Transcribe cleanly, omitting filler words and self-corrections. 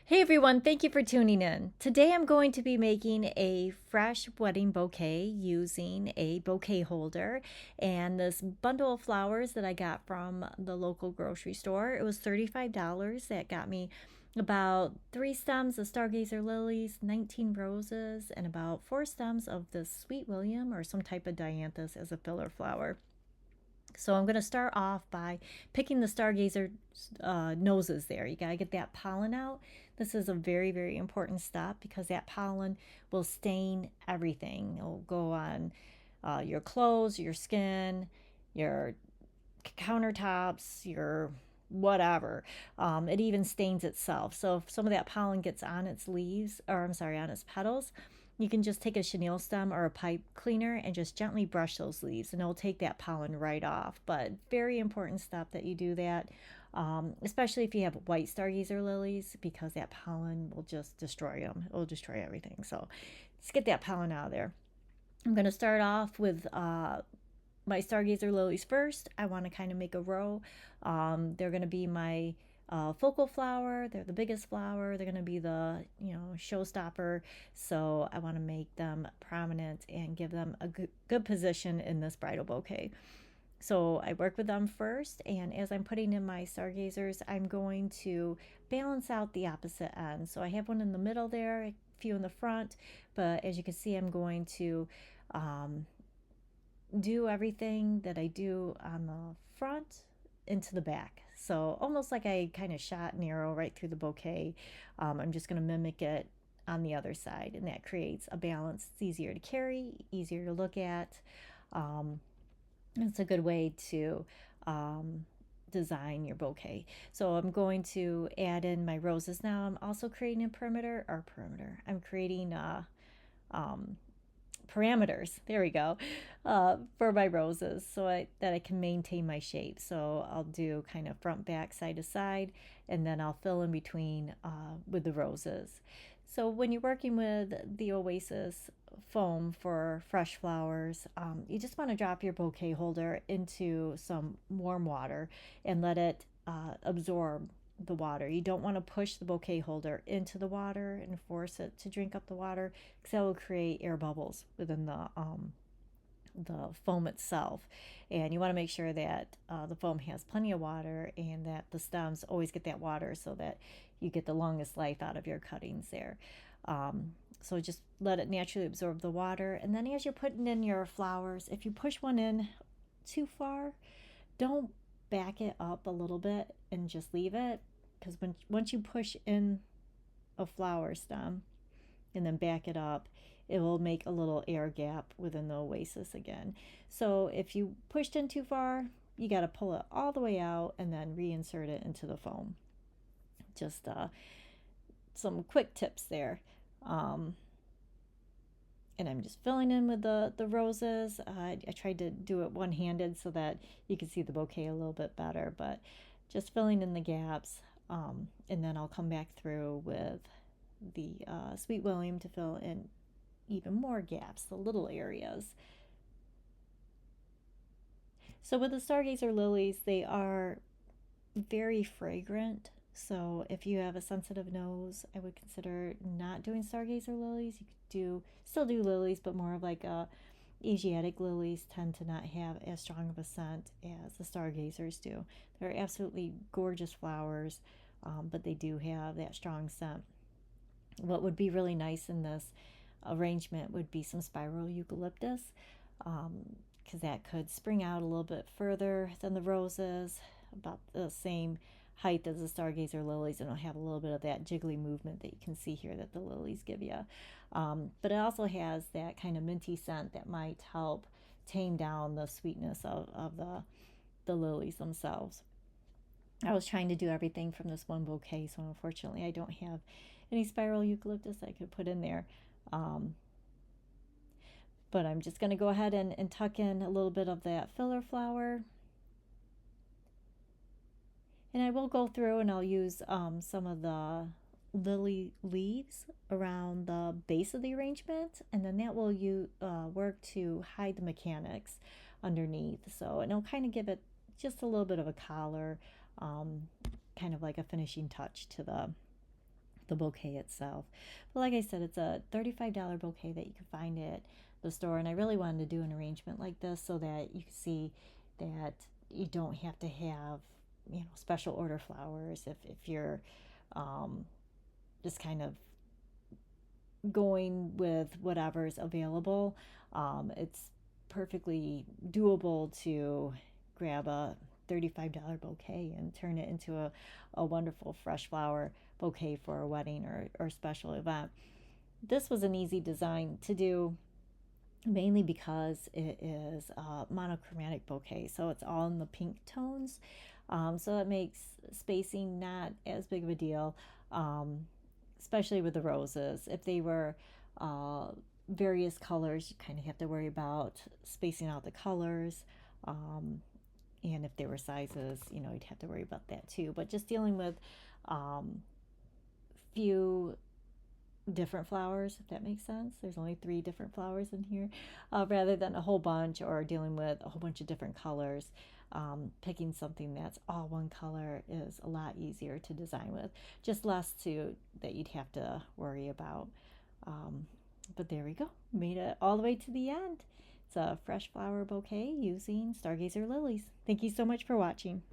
Hey everyone, thank you for tuning in. Today I'm going to be making a fresh wedding bouquet using a bouquet holder and this bundle of flowers that I got from the local grocery store. It was $35. That got me about 3 stems of stargazer lilies, 19 roses, and about 4 stems of the sweet william or some type of dianthus as a filler flower. So I'm going to start off by picking the stargazer noses there. You got to get that pollen out. This is a very, very important step because that pollen will stain everything. It'll go on your clothes, your skin, your countertops, your whatever. It even stains itself. So if some of that pollen gets on its leaves, or I'm sorry, on its petals, you can just take a chenille stem or a pipe cleaner and just gently brush those leaves and it'll take that pollen right off. But very important step that you do that, especially if you have white stargazer lilies, because that pollen will just destroy them. It will destroy everything. So let's get that pollen out of there. I'm going to start off with my stargazer lilies first. I want to kind of make a row. They're going to be my focal flower. They're the biggest flower. They're going to be the showstopper. So I want to make them prominent and give them a good position in this bridal bouquet. So I work with them first, and as I'm putting in my stargazers, I'm going to balance out the opposite ends. So I have one in the middle there, a few in the front, but as you can see, I'm going to um, do everything that I do on the front into the back. So almost like I kind of shot an arrow right through the bouquet. I'm just going to mimic it on the other side, and that creates a balance. It's easier to carry, easier to look at. Um, it's a good way to design your bouquet. So I'm going to add in my roses now. I'm also creating a perimeter. I'm creating um, parameters, there we go, for my roses so that I can maintain my shape. So I'll do kind of front, back, side to side, and then I'll fill in between with the roses. So when you're working with the Oasis foam for fresh flowers, you just want to drop your bouquet holder into some warm water and let it absorb the water. You don't want to push the bouquet holder into the water and force it to drink up the water because that will create air bubbles within the foam itself. And you want to make sure that the foam has plenty of water and that the stems always get that water so that you get the longest life out of your cuttings there. So just let it naturally absorb the water. And then as you're putting in your flowers, if you push one in too far, don't back it up a little bit and just leave it, because once you push in a flower stem and then back it up, it will make a little air gap within the oasis again. So if you pushed in too far, you got to pull it all the way out and then reinsert it into the foam. Just some quick tips there. Um, and I'm just filling in with the roses. I tried to do it one-handed so that you could see the bouquet a little bit better, but just filling in the gaps. And then I'll come back through with the Sweet William to fill in even more gaps, the little areas. So with the Stargazer lilies, they are very fragrant. So if you have a sensitive nose, I would consider not doing Stargazer lilies. You could still do lilies, but more of like Asiatic lilies tend to not have as strong of a scent as the Stargazers do. They're absolutely gorgeous flowers, but they do have that strong scent. What would be really nice in this arrangement would be some spiral eucalyptus, because that could spring out a little bit further than the roses, about the same height as the stargazer lilies, and it'll have a little bit of that jiggly movement that you can see here that the lilies give you. But it also has that kind of minty scent that might help tame down the sweetness of the lilies themselves. I was trying to do everything from this one bouquet, so unfortunately I don't have any spiral eucalyptus I could put in there. Um, but I'm just going to go ahead and tuck in a little bit of that filler flower. And I will go through and I'll use some of the lily leaves around the base of the arrangement, and then that will work to hide the mechanics underneath. So, and it'll kind of give it just a little bit of a collar, kind of like a finishing touch the bouquet itself. But like I said, it's a $35 bouquet that you can find at the store, and I really wanted to do an arrangement like this so that you can see that you don't have to have, special order flowers if you're just kind of going with whatever's available. It's perfectly doable to grab a $35 bouquet and turn it into a wonderful fresh flower bouquet for a wedding or special event. This was an easy design to do, mainly because it is a monochromatic bouquet, so it's all in the pink tones. So it makes spacing not as big of a deal, especially with the roses. If they were various colors, you kind of have to worry about spacing out the colors. And if they were sizes, you'd have to worry about that too. But just dealing with few different flowers, if that makes sense. There's only 3 different flowers in here, rather than a whole bunch, or dealing with a whole bunch of different colors. Picking something that's all one color is a lot easier to design with, just less that you'd have to worry about. But there we go, made it all the way to the end. It's a fresh flower bouquet using Stargazer lilies. Thank you so much for watching.